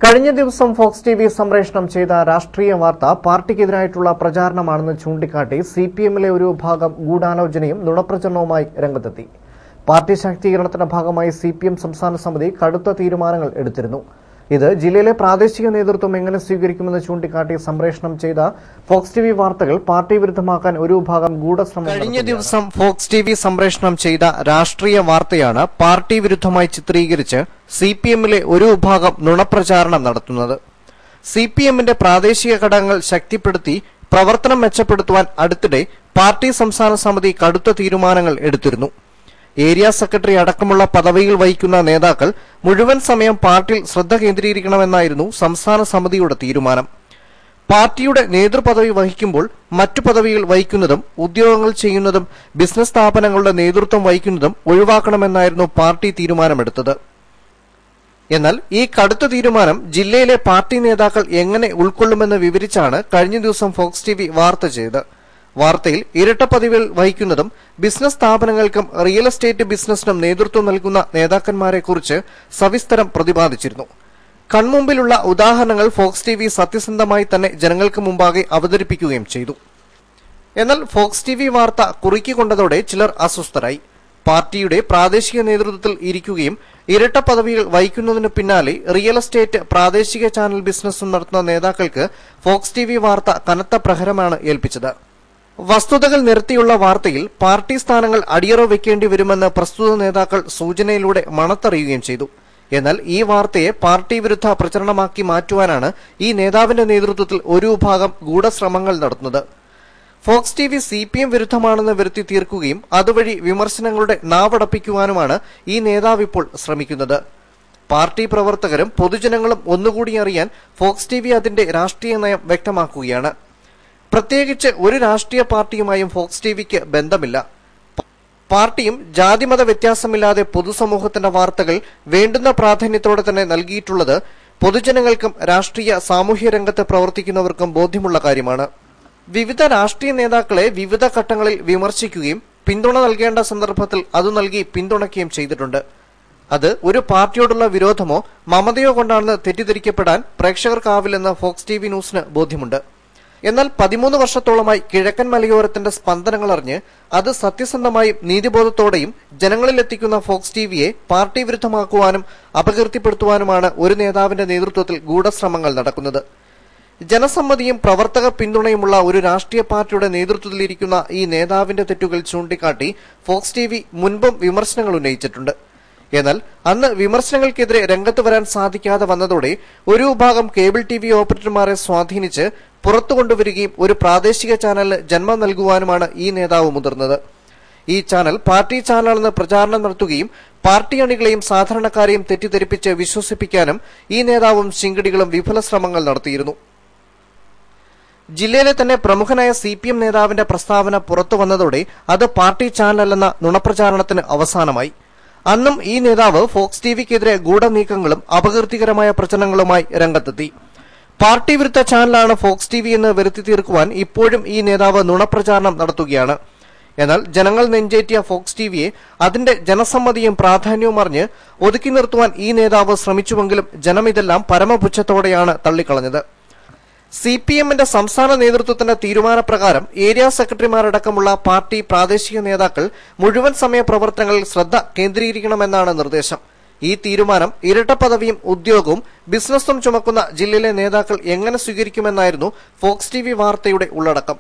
കഴിഞ്ഞ ദിവസം Fox TV സംപ്രേഷണം ചെയ്ത രാഷ്ട്രീയ വാർത്ത പാർട്ടിക്കെതിരായിട്ടുള്ള പ്രചാരണമാണെന്ന് ചൂണ്ടിക്കാട്ടി സിപിഎമ്മിലെ ഒരു ഭാഗം ഗൂഢാലോചനയും നുണപ്രചരണവുമായി രംഗത്തെത്തി. പാർട്ടി ശാക്തീകരണത്തിന്റെ ഭാഗമായി സിപിഎം സംസ്ഥാന സമിതി കടുത്ത തീരുമാനങ്ങൾ എടുത്തിരുന്നു. ഇത് ജില്ലയിലെ പ്രാദേശിക നേതൃത്വം എങ്ങനെ സ്വീകരിക്കുമെന്ന് ചൂണ്ടിക്കാട്ടി സംപ്രേഷണം ചെയ്ത ഫോക്സ് ടിവി വാർത്തകൾ പാർട്ടി വിരുദ്ധമാക്കാൻ ഒരു വിഭാഗം ഗൂഢശ്രമം. കഴിഞ്ഞ ദിവസം ഫോക്സ് ടിവി സംപ്രേഷണം ചെയ്ത രാഷ്ട്രീയ വാർത്തയാണ് പാർട്ടി വിരുദ്ധമായി ചിത്രീകരിച്ച് സിപിഎമ്മിലെ ഒരു വിഭാഗം നുണപ്രചാരണം നടത്തുന്നത്. സിപിഎമ്മിന്റെ പ്രാദേശിക ഘടകങ്ങൾ ശക്തിപ്പെടുത്തി പ്രവർത്തനം മെച്ചപ്പെടുത്തുവാൻ അടുത്തിടെ പാർട്ടി സംസ്ഥാന സമിതി കടുത്ത തീരുമാനങ്ങൾ എടുത്തിരുന്നു. ഏരിയ സെക്രട്ടറി അടക്കമുള്ള പദവികൾ വഹിക്കുന്ന നേതാക്കൾ മുഴുവൻ സമയം പാർട്ടിയിൽ ശ്രദ്ധ കേന്ദ്രീകരിക്കണമെന്നായിരുന്നു സംസ്ഥാന സമിതിയുടെ തീരുമാനം. പാർട്ടിയുടെ നേതൃപദവി വഹിക്കുമ്പോൾ മറ്റു പദവികൾ വഹിക്കുന്നതും ഉദ്യോഗങ്ങൾ ചെയ്യുന്നതും ബിസിനസ് സ്ഥാപനങ്ങളുടെ നേതൃത്വം വഹിക്കുന്നതും ഒഴിവാക്കണമെന്നായിരുന്നു പാർട്ടി തീരുമാനമെടുത്തത്. എന്നാൽ ഈ കടുത്ത തീരുമാനം ജില്ലയിലെ പാർട്ടി നേതാക്കൾ എങ്ങനെ ഉൾക്കൊള്ളുമെന്ന് വിവരിച്ചാണ് കഴിഞ്ഞ ദിവസം ഫോക്സ് ടിവി വാർത്ത ചെയ്തത്. വാർത്തയിൽ ഇരട്ട പദവികൾ വഹിക്കുന്നതും ബിസിനസ് സ്ഥാപനങ്ങൾക്കും റിയൽ എസ്റ്റേറ്റ് ബിസിനസിനും നേതൃത്വം നൽകുന്ന നേതാക്കന്മാരെക്കുറിച്ച് സവിസ്തരം പ്രതിപാദിച്ചിരുന്നു. കൺമുമ്പിലുള്ള ഉദാഹരണങ്ങൾ ഫോക്സ് ടിവി സത്യസന്ധമായി തന്നെ ജനങ്ങൾക്ക് മുമ്പാകെ അവതരിപ്പിക്കുകയും ചെയ്തു. എന്നാൽ ഫോക്സ് ടിവി വാർത്ത കുറുക്കിക്കൊണ്ടതോടെ ചിലർ അസ്വസ്ഥരായി. പാർട്ടിയുടെ പ്രാദേശിക നേതൃത്വത്തിൽ ഇരിക്കുകയും ഇരട്ട പദവികൾ വഹിക്കുന്നതിന് പിന്നാലെ റിയൽ എസ്റ്റേറ്റ് പ്രാദേശിക ചാനൽ ബിസിനസ്സും നടത്തുന്ന നേതാക്കൾക്ക് ഫോക്സ് ടിവി വാർത്ത കനത്ത പ്രഹരമാണ് ഏൽപ്പിച്ചത്. വസ്തുതകൾ നിരത്തിയുള്ള വാർത്തയിൽ പാർട്ടി സ്ഥാനങ്ങൾ അടിയറവ് വെക്കേണ്ടി വരുമെന്ന് പ്രസ്തുത നേതാക്കൾ സൂചനയിലൂടെ മണത്തറിയുകയും ചെയ്തു. എന്നാൽ ഈ വാർത്തയെ പാർട്ടി വിരുദ്ധ പ്രചരണമാക്കി മാറ്റുവാനാണ് ഈ നേതാവിന്റെ നേതൃത്വത്തിൽ ഒരു വിഭാഗം ഗൂഢശ്രമങ്ങൾ നടത്തുന്നത്. ഫോക്സ് ടിവി സിപിഎം വിരുദ്ധമാണെന്ന് വരുത്തി തീർക്കുകയും അതുവഴി വിമർശനങ്ങളുടെ നാവടപ്പിക്കുവാനുമാണ് ഈ നേതാവ് ഇപ്പോൾ ശ്രമിക്കുന്നത്. പാർട്ടി പ്രവർത്തകരും പൊതുജനങ്ങളും ഒന്നുകൂടി അറിയാൻ ഫോക്സ് ടിവി അതിന്റെ രാഷ്ട്രീയ നയം വ്യക്തമാക്കുകയാണ്. പ്രത്യേകിച്ച് ഒരു രാഷ്ട്രീയ പാർട്ടിയുമായും ഫോക്സ് ടിവിക്ക് ബന്ധമില്ല. പാർട്ടിയും ജാതിമത വ്യത്യാസമില്ലാതെ പൊതുസമൂഹത്തിന്റെ വാർത്തകൾ വേണ്ടുന്ന പ്രാധാന്യത്തോടെ തന്നെ നൽകിയിട്ടുള്ളത് പൊതുജനങ്ങൾക്കും രാഷ്ട്രീയ സാമൂഹ്യ രംഗത്ത് പ്രവർത്തിക്കുന്നവർക്കും ബോധ്യമുള്ള കാര്യമാണ്. വിവിധ രാഷ്ട്രീയ നേതാക്കളെ വിവിധ ഘട്ടങ്ങളിൽ വിമർശിക്കുകയും പിന്തുണ നൽകേണ്ട സന്ദർഭത്തിൽ അത് നൽകി പിന്തുണയ്ക്കുകയും ചെയ്തിട്ടുണ്ട്. അത് ഒരു പാർട്ടിയോടുള്ള വിരോധമോ മമതയോ കൊണ്ടാണെന്ന് തെറ്റിദ്ധരിക്കപ്പെടാൻ പ്രേക്ഷകർക്കാവില്ലെന്ന് ഫോക്സ് ടിവി ന്യൂസിന് ബോധ്യമുണ്ട്. എന്നാൽ 13 വർഷത്തോളമായി കിഴക്കൻ മലയോരത്തിന്റെ സ്പന്ദനങ്ങൾ അറിഞ്ഞ് അത് സത്യസന്ധമായും നീതിബോധത്തോടെയും ജനങ്ങളിലെത്തിക്കുന്ന ഫോക്സ് ടിവിയെ പാർട്ടി വിരുദ്ധമാക്കുവാനും അപകീർത്തിപ്പെടുത്തുവാനുമാണ് ഒരു നേതാവിന്റെ നേതൃത്വത്തിൽ ഗൂഢശ്രമങ്ങൾ നടക്കുന്നത്. ജനസമ്മതിയും പ്രവർത്തക പിന്തുണയുമുള്ള ഒരു രാഷ്ട്രീയ പാർട്ടിയുടെ നേതൃത്വത്തിലിരിക്കുന്ന ഈ നേതാവിന്റെ തെറ്റുകൾ ചൂണ്ടിക്കാട്ടി ഫോക്സ് ടിവി മുൻപും വിമർശനങ്ങൾ ഉന്നയിച്ചിട്ടുണ്ട്. എന്നാൽ അന്ന് വിമർശനങ്ങൾക്കെതിരെ രംഗത്ത് വരാൻ സാധിക്കാതെ വന്നതോടെ ഒരു വിഭാഗം കേബിൾ ടിവി ഓപ്പറേറ്റർമാരെ സ്വാധീനിച്ച് പുറത്തു കൊണ്ടുവരികയും ഒരു പ്രാദേശിക ചാനലിന് ജന്മം നൽകുവാനുമാണ് ഈ നേതാവ് മുതിർന്നത്. ഈ ചാനൽ പാർട്ടി ചാനലാണെന്ന് പ്രചാരണം നടത്തുകയും പാർട്ടി അണികളെയും സാധാരണക്കാരെയും തെറ്റിദ്ധരിപ്പിച്ച് വിശ്വസിപ്പിക്കാനും ഈ നേതാവും ശിങ്കടികളും വിഫല ശ്രമങ്ങൾ നടത്തിയിരുന്നു. ജില്ലയിലെ തന്നെ പ്രമുഖനായ സിപിഎം നേതാവിന്റെ പ്രസ്താവന പുറത്തു വന്നതോടെ അത് പാർട്ടി ചാനലല്ലെന്ന നുണപ്രചാരണത്തിന് അവസാനമായി. അന്നും ഈ നേതാവ് ഫോക്സ് ടിവിക്കെതിരെ ഗൂഢനീക്കങ്ങളും അപകീർത്തികരമായ പ്രചരണങ്ങളുമായി രംഗത്തെത്തി. പാർട്ടി വിരുദ്ധ ചാനലാണ് ഫോക്സ് ടിവി എന്ന് വരുത്തി തീർക്കുവാൻ ഇപ്പോഴും ഈ നേതാവ് നുണപ്രചാരണം നടത്തുകയാണ്. എന്നാൽ ജനങ്ങൾ നെഞ്ചേറ്റിയ ഫോക്സ് ടിവിയെ അതിന്റെ ജനസമ്മതിയും പ്രാധാന്യവും അറിഞ്ഞ് ഒതുക്കി നിർത്തുവാൻ ഈ നേതാവ് ശ്രമിച്ചുവെങ്കിലും ജനം ഇതെല്ലാം പരമപുച്ഛത്തോടെയാണ് തള്ളിക്കളഞ്ഞത്. സിപിഎമ്മിന്റെ സംസ്ഥാന നേതൃത്വത്തിന്റെ തീരുമാനപ്രകാരം ഏരിയ സെക്രട്ടറിമാരടക്കമുള്ള പാർട്ടി പ്രാദേശിക നേതാക്കൾ മുഴുവൻ സമയ പ്രവർത്തനങ്ങളിൽ ശ്രദ്ധ കേന്ദ്രീകരിക്കണമെന്നാണ് നിർദ്ദേശം. ഈ തീരുമാനം ഇരട്ട പദവിയും ഉദ്യോഗവും ബിസിനസ്സും ചുമക്കുന്ന ജില്ലയിലെ നേതാക്കൾ എങ്ങനെ സ്വീകരിക്കുമെന്നായിരുന്നു ഫോക്സ് ടിവി വാർത്തയുടെ ഉള്ളടക്കം.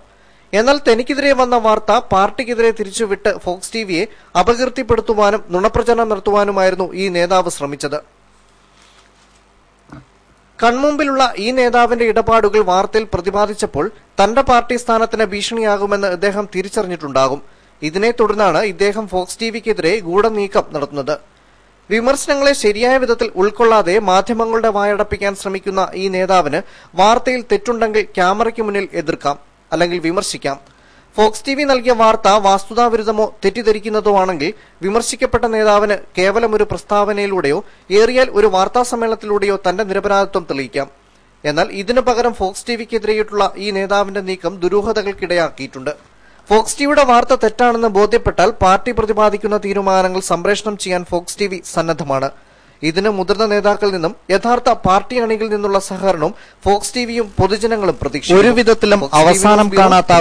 എന്നാൽ തനിക്കെതിരെ വന്ന വാർത്ത പാർട്ടിക്കെതിരെ തിരിച്ചുവിട്ട് ഫോക്സ് ടിവിയെ അപകീർത്തിപ്പെടുത്തുവാനും നുണപ്രചരണം നടത്തുവാനുമായിരുന്നു ഈ നേതാവ് ശ്രമിച്ചത്. കൺമുമ്പിലുള്ള ഈ നേതാവിന്റെ ഇടപാടുകൾ വാർത്തയിൽ പ്രതിപാദിച്ചപ്പോൾ തന്റെ പാർട്ടി സ്ഥാനത്തിന് ഭീഷണിയാകുമെന്ന് ഇദ്ദേഹം തിരിച്ചറിഞ്ഞിട്ടുണ്ടാകും. ഇതിനെ തുടർന്നാണ് ഇദ്ദേഹം ഫോക്സ് ടിവിക്കെതിരെ ഗൂഢനീക്കം നടത്തുന്നത്. വിമർശനങ്ങളെ ശരിയായ വിധത്തിൽ ഉൾക്കൊള്ളാതെ മാധ്യമങ്ങളുടെ വായടപ്പിക്കാൻ ശ്രമിക്കുന്ന ഈ നേതാവിന് വാർത്തയിൽ തെറ്റുണ്ടെങ്കിൽ ക്യാമറയ്ക്ക് മുന്നിൽ എതിർക്കാം, അല്ലെങ്കിൽ വിമർശിക്കാം. ഫോക്സ് ടിവി നൽകിയ വാർത്ത വാസ്തുതാവിരുദ്ധമോ തെറ്റിദ്ധരിക്കുന്നതോ ആണെങ്കിൽ വിമർശിക്കപ്പെട്ട നേതാവിന് കേവലം ഒരു പ്രസ്താവനയിലൂടെയോ ഏറിയാൽ ഒരു വാർത്താ സമ്മേളനത്തിലൂടെയോ തന്റെ നിരപരാധിത്വം തെളിയിക്കാം. എന്നാൽ ഇതിനു പകരം ഫോക്സ് ടിവിക്കെതിരെയിട്ടുള്ള ഈ നേതാവിന്റെ നീക്കം ദുരൂഹതകൾക്കിടയാക്കിയിട്ടുണ്ട്. ഫോക്സ് ടിവിയുടെ വാർത്ത തെറ്റാണെന്ന് ബോധ്യപ്പെട്ടാൽ പാർട്ടി പ്രതിപാദിക്കുന്ന തീരുമാനങ്ങൾ സംപ്രേഷണം ചെയ്യാൻ ഫോക്സ് ടിവി സന്നദ്ധമാണ്. ഇതിന് മുതിർന്ന നേതാക്കളിൽ നിന്നും യഥാർത്ഥ പാർട്ടി അണികളിൽ നിന്നുള്ള സഹകരണവും ഫോക്സ് ടിവിയും പൊതുജനങ്ങളും പ്രതീക്ഷിക്കുന്നു. ഒരു വിധത്തിലും അവസാനം കാണാത്ത